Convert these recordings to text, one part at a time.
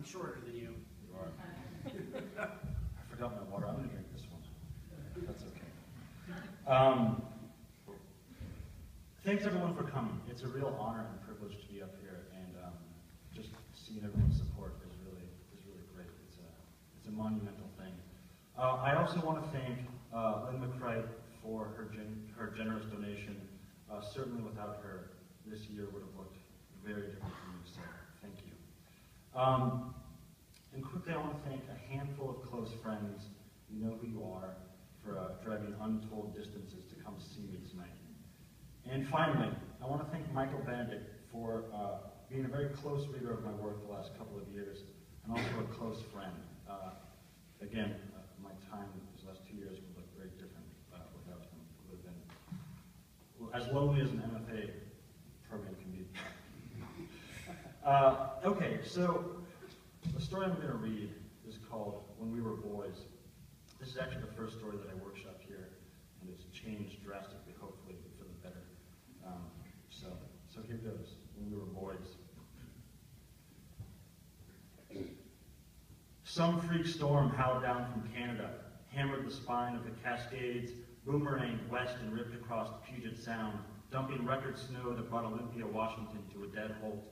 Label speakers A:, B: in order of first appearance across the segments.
A: shorter than you.
B: You are. I forgot my water. I'm going to drink this one. That's okay. Thanks everyone for coming. It's a real honor and privilege to be up here, and just seeing everyone's support is really great. It's a monumental thing. I also want to thank Lynn McCright for her generous donation. Certainly without her, this year would have looked very different for me, so thank you. And quickly, I want to thank a handful of close friends, you know who you are, for driving untold distances to come see me tonight. And finally, I want to thank Michael Benedict for being a very close reader of my work the last couple of years, and also a close friend. Again, my time these last 2 years would look very different without him. It would have been as lonely as an MFA program can be. Okay, so the story I'm going to read is called When We Were Boys. This is actually the first story that I workshopped here, and it's changed drastically, hopefully, for the better. So here goes, When We Were Boys. Some freak storm howled down from Canada, hammered the spine of the Cascades, boomeranged west and ripped across Puget Sound, dumping record snow that brought Olympia, Washington to a dead halt.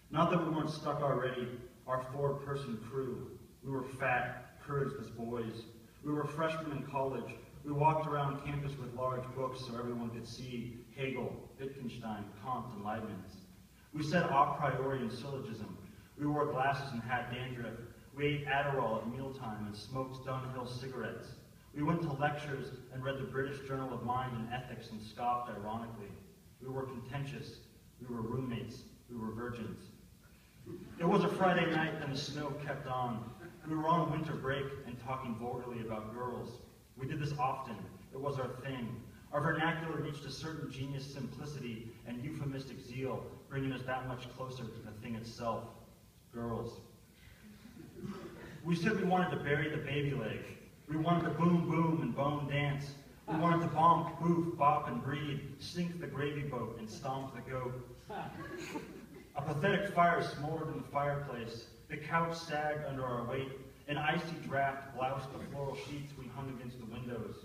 B: Not that we weren't stuck already, our 4-person crew. We were fat, courageless boys. We were freshmen in college. We walked around campus with large books so everyone could see Hegel, Wittgenstein, Kant, and Leibniz. We said a priori and syllogism. We wore glasses and had dandruff. We ate Adderall at mealtime and smoked Dunhill cigarettes. We went to lectures and read the British Journal of Mind and Ethics and scoffed ironically. We were contentious. We were roommates. We were virgins. It was a Friday night and the snow kept on. We were on winter break and talking vulgarly about girls. We did this often. It was our thing. Our vernacular reached a certain genius simplicity and euphemistic zeal, bringing us that much closer to the thing itself, girls. We said we wanted to bury the baby leg. We wanted to boom, boom, and bone dance. We wanted to bonk, boof, bop, and breed, sink the gravy boat, and stomp the goat. A pathetic fire smoldered in the fireplace. The couch sagged under our weight. An icy draft bloused the floral sheets we hung against the windows.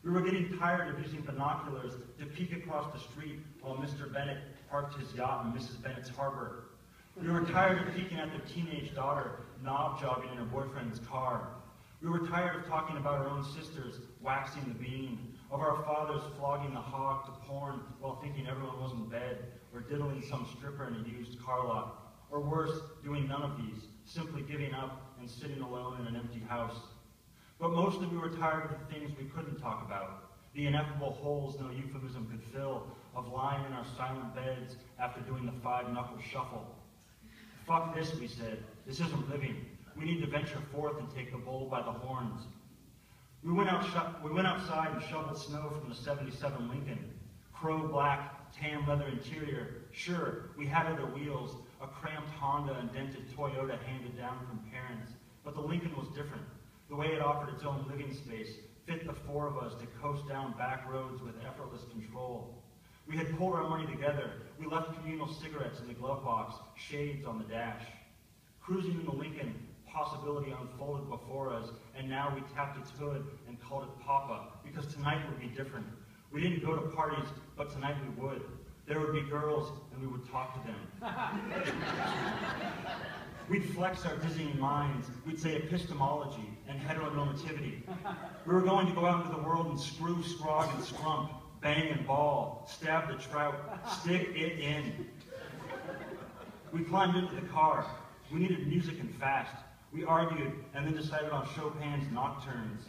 B: We were getting tired of using binoculars to peek across the street while Mr. Bennett parked his yacht in Mrs. Bennett's harbor. We were tired of peeking at their teenage daughter knob jogging in her boyfriend's car. We were tired of talking about our own sisters waxing the bean, of our fathers flogging the hog to porn while thinking everyone was in bed, or diddling some stripper in a used car lot, or worse, doing none of these, simply giving up and sitting alone in an empty house. But mostly we were tired of the things we couldn't talk about, the ineffable holes no euphemism could fill, of lying in our silent beds after doing the 5-knuckle shuffle. Fuck this, we said. This isn't living. We need to venture forth and take the bull by the horns. We went outside and shoveled snow from the '77 Lincoln. Crow black, tan leather interior. Sure, we had other wheels, a cramped Honda and dented Toyota handed down from parents. But the Lincoln was different. The way it offered its own living space fit the 4 of us to coast down back roads with effortless control. We had pulled our money together. We left communal cigarettes in the glove box, shades on the dash. Cruising in the Lincoln, possibility unfolded before us, and now we tapped its hood and called it Papa, because tonight would be different. We didn't go to parties, but tonight we would. There would be girls, and we would talk to them. We'd flex our dizzying minds. We'd say epistemology and heteronormativity. We were going to go out into the world and screw, scrog, and scrump, bang and ball, stab the trout, stick it in. We climbed into the car. We needed music and fast. We argued and then decided on Chopin's Nocturnes.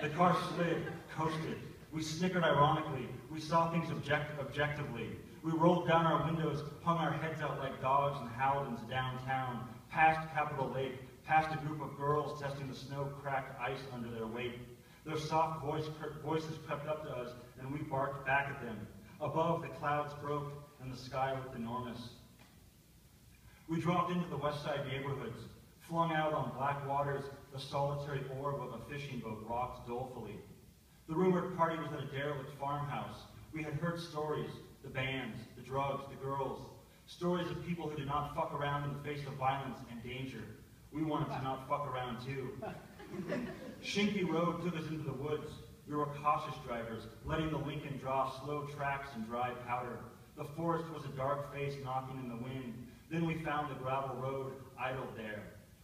B: The car slid, coasted. We snickered ironically. We saw things objectively. We rolled down our windows, hung our heads out like dogs and howled into downtown, past Capitol Lake, past a group of girls testing the snow-cracked ice under their weight. Their soft voices crept up to us, and we barked back at them. Above, the clouds broke, and the sky looked enormous. We dropped into the west side neighborhoods. Flung out on black waters, the solitary orb of a fishing boat rocked dolefully. The rumored party was at a derelict farmhouse. We had heard stories, the bands, the drugs, the girls. Stories of people who did not fuck around in the face of violence and danger. We wanted to not fuck around too. Shinky Road took us into the woods. We were cautious drivers, letting the Lincoln draw slow tracks and dry powder. The forest was a dark face knocking in the wind. Then we found the gravel road idled there.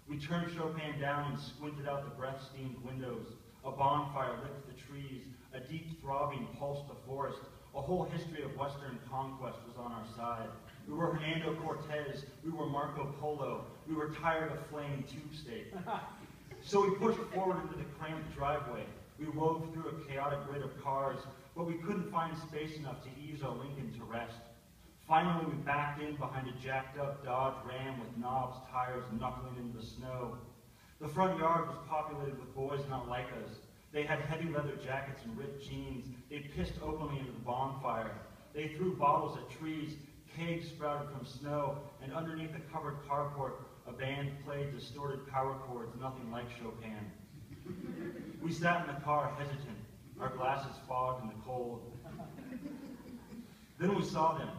B: We turned Chopin down and squinted out the breath-steamed windows. A bonfire lit the trees. A deep throbbing pulsed the forest. A whole history of Western conquest was on our side. We were Hernando Cortez. We were Marco Polo. We were tired of flaying tube steak. So we pushed forward into the cramped driveway. We wove through a chaotic grid of cars, but we couldn't find space enough to ease our Lincoln to rest. Finally, we backed in behind a jacked-up Dodge Ram with knobs, tires knuckling into the snow. The front yard was populated with boys not like us. They had heavy leather jackets and ripped jeans. They pissed openly into the bonfire. They threw bottles at trees. Kegs sprouted from snow, and underneath the covered carport, a band played distorted power chords, nothing like Chopin. We sat in the car hesitant, our glasses fogged in the cold. Then we saw them.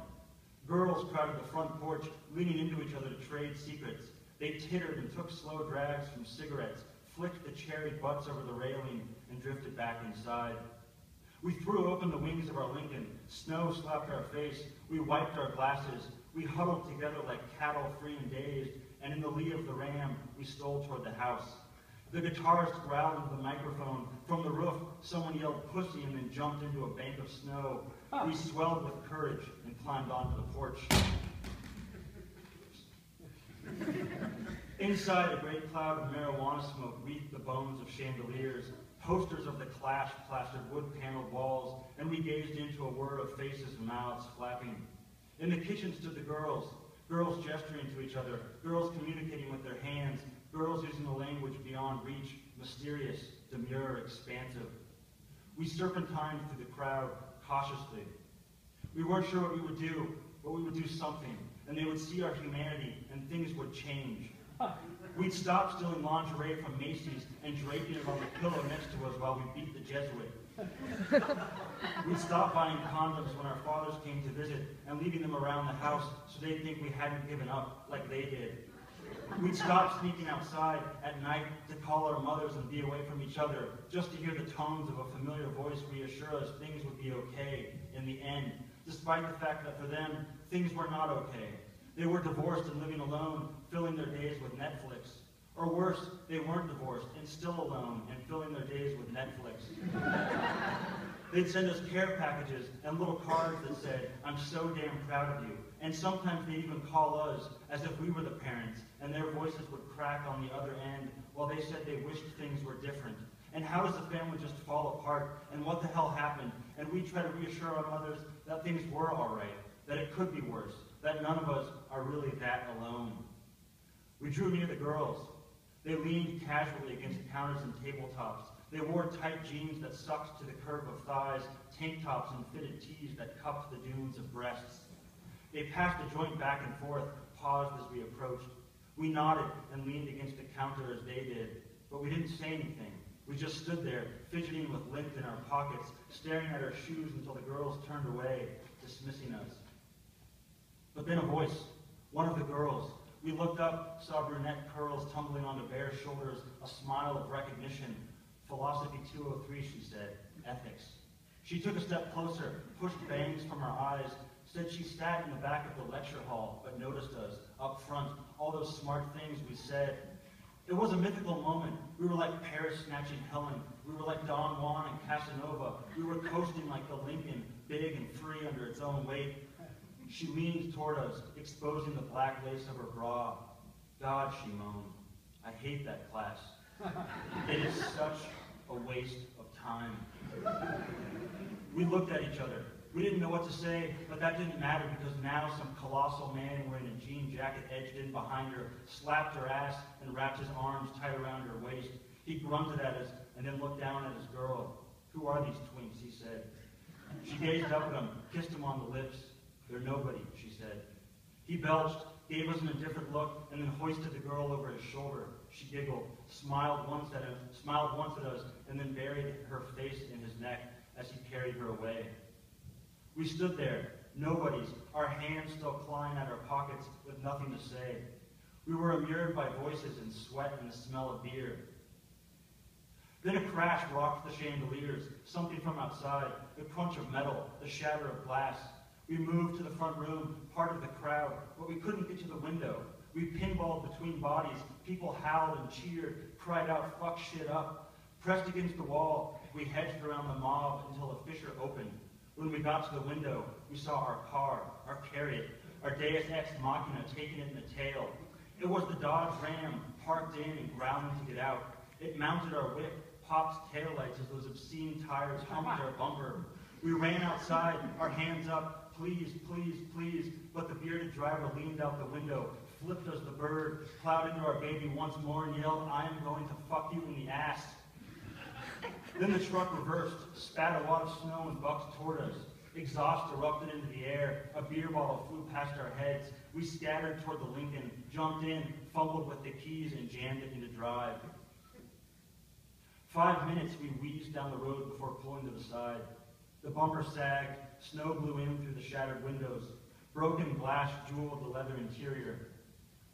B: Girls crowded the front porch, leaning into each other to trade secrets. They tittered and took slow drags from cigarettes, flicked the cherry butts over the railing, and drifted back inside. We threw open the wings of our Lincoln. Snow slapped our face. We wiped our glasses. We huddled together like cattle free and dazed, and in the lee of the Ram, we stole toward the house. The guitarist growled into the microphone. From the roof, someone yelled pussy and then jumped into a bank of snow. We swelled with courage and climbed onto the porch. Inside, a great cloud of marijuana smoke wreathed the bones of chandeliers. Posters of the Clash plastered wood-paneled walls, and we gazed into a whir of faces and mouths flapping. In the kitchen stood the girls gesturing to each other, girls communicating with their hands, girls using a language beyond reach, mysterious, demure, expansive. We serpentined through the crowd, cautiously. We weren't sure what we would do, but we would do something, and they would see our humanity, and things would change. We'd stop stealing lingerie from Macy's and draping it on the pillow next to us while we beat the Jesuit. We'd stop buying condoms when our fathers came to visit and leaving them around the house so they'd think we hadn't given up like they did. We'd stop sneaking outside at night to call our mothers and be away from each other just to hear the tones of a familiar voice reassure us things would be okay in the end, despite the fact that for them, things were not okay. They were divorced and living alone, filling their days with Netflix. Or worse, they weren't divorced and still alone and filling their days with Netflix. They'd send us care packages and little cards that said, "I'm so damn proud of you." And sometimes they'd even call us as if we were the parents, and their voices would crack on the other end while they said they wished things were different. And how does the family just fall apart? And what the hell happened? And we try to reassure our mothers that things were all right, that it could be worse, that none of us are really that alone. We drew near the girls. They leaned casually against counters and tabletops. They wore tight jeans that sucked to the curve of thighs, tank tops and fitted tees that cupped the dunes of breasts. They passed a joint back and forth, paused as we approached. We nodded and leaned against the counter as they did, but we didn't say anything. We just stood there, fidgeting with lint in our pockets, staring at our shoes until the girls turned away, dismissing us. But then a voice, one of the girls. We looked up, saw brunette curls tumbling onto bare shoulders, a smile of recognition. "Philosophy 203, she said. Ethics." She took a step closer, pushed bangs from her eyes, said she sat in the back of the lecture hall, but noticed us, up front, all those smart things we said. It was a mythical moment. We were like Paris snatching Helen. We were like Don Juan and Casanova. We were coasting like the Lincoln, big and free under its own weight. She leaned toward us, exposing the black lace of her bra. "God," she moaned, "I hate that class. It is such a waste of time." We looked at each other. We didn't know what to say, but that didn't matter because now some colossal man wearing a jean jacket edged in behind her, slapped her ass, and wrapped his arms tight around her waist. He grunted at us and then looked down at his girl. "Who are these twinks?" he said. She gazed up at him, kissed him on the lips. "They're nobody," she said. He belched, gave us an indifferent look, and then hoisted the girl over his shoulder. She giggled, smiled once at us, and then buried her face in his neck as he carried her away. We stood there, Nobody's, our hands still clawing at our pockets with nothing to say. We were immured by voices and sweat and the smell of beer. Then a crash rocked the chandeliers, something from outside, the crunch of metal, the shatter of glass. We moved to the front room, part of the crowd, but we couldn't get to the window. We pinballed between bodies. People howled and cheered, cried out, "Fuck shit up." Pressed against the wall, we hedged around the mob until a fissure opened. When we got to the window, we saw our car, our Carriot, our Deus Ex Machina taking it in the tail. It was the Dodge Ram, parked in and growling to get out. It mounted our whip, popped taillights as those obscene tires humped our bumper. We ran outside, our hands up, "Please, please, please," but the bearded driver leaned out the window, flipped us the bird, plowed into our baby once more and yelled, "I am going to fuck you in the ass." Then the truck reversed, spat a wad of snow and bucked toward us. Exhaust erupted into the air. A beer bottle flew past our heads. We scattered toward the Lincoln, jumped in, fumbled with the keys, and jammed it into drive. 5 minutes we wheezed down the road before pulling to the side. The bumper sagged, snow blew in through the shattered windows. Broken glass jeweled the leather interior.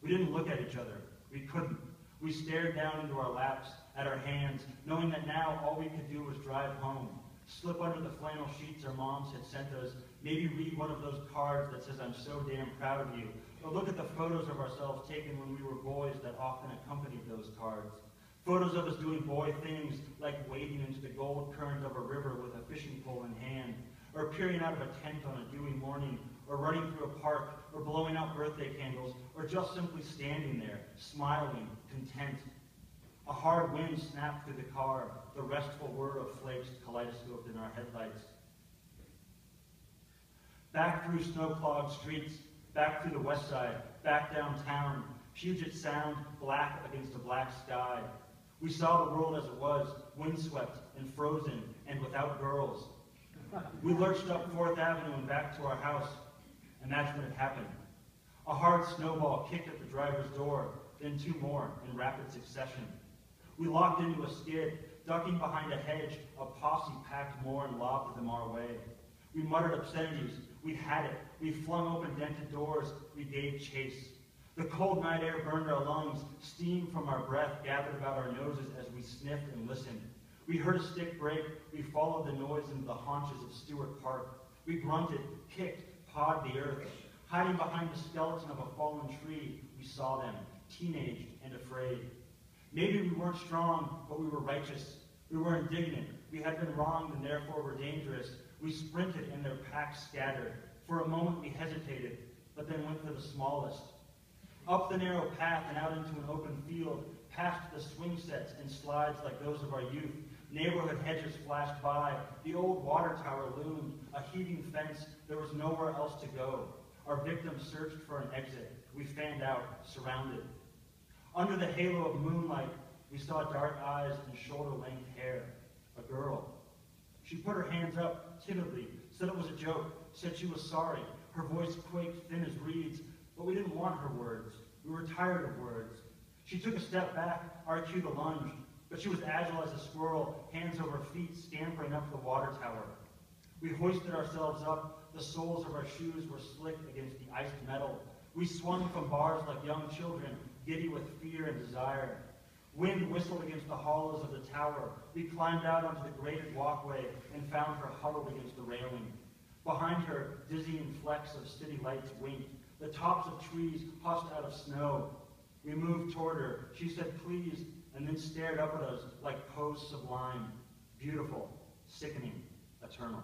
B: We didn't look at each other. We couldn't. We stared down into our laps, at our hands, knowing that now all we could do was drive home, slip under the flannel sheets our moms had sent us, maybe read one of those cards that says, "I'm so damn proud of you," or look at the photos of ourselves taken when we were boys that often accompanied those cards. Photos of us doing boy things like wading into the gold current of a river with a fishing pole in hand, or peering out of a tent on a dewy morning, or running through a park, or blowing out birthday candles, or just simply standing there, smiling, content. A hard wind snapped through the car, the restful whir of flakes kaleidoscoped in our headlights. Back through snow-clogged streets, back through the west side, back downtown, Puget Sound black against a black sky. We saw the world as it was, windswept and frozen and without girls. We lurched up 4th Avenue and back to our house, and that's when it happened. A hard snowball kicked at the driver's door, then 2 more in rapid succession. We locked into a skid, ducking behind a hedge. A posse packed more and lobbed them our way. We muttered obscenities. We had it. We flung open dented doors. We gave chase. The cold night air burned our lungs. Steam from our breath gathered about our noses as we sniffed and listened. We heard a stick break. We followed the noise into the haunches of Stewart Park. We grunted, kicked, pawed the earth. Hiding behind the skeleton of a fallen tree, we saw them, teenaged and afraid. Maybe we weren't strong, but we were righteous. We were indignant. We had been wronged and therefore were dangerous. We sprinted and their packs scattered. For a moment we hesitated, but then went for the smallest. Up the narrow path and out into an open field, past the swing sets and slides like those of our youth. Neighborhood hedges flashed by. The old water tower loomed, a heaving fence. There was nowhere else to go. Our victims searched for an exit. We fanned out, surrounded. Under the halo of moonlight, we saw dark eyes and shoulder-length hair. A girl. She put her hands up, timidly, said it was a joke, said she was sorry. Her voice quaked thin as reeds, but we didn't want her words. We were tired of words. She took a step back, our cue to lunge, but she was agile as a squirrel, hands over feet, scampering up the water tower. We hoisted ourselves up. The soles of our shoes were slick against the iced metal. We swung from bars like young children, giddy with fear and desire. Wind whistled against the hollows of the tower. We climbed out onto the grated walkway and found her huddled against the railing. Behind her, dizzying flecks of city lights winked. The tops of trees hushed out of snow. We moved toward her. She said, "Please," and then stared up at us like pose sublime, beautiful, sickening, eternal.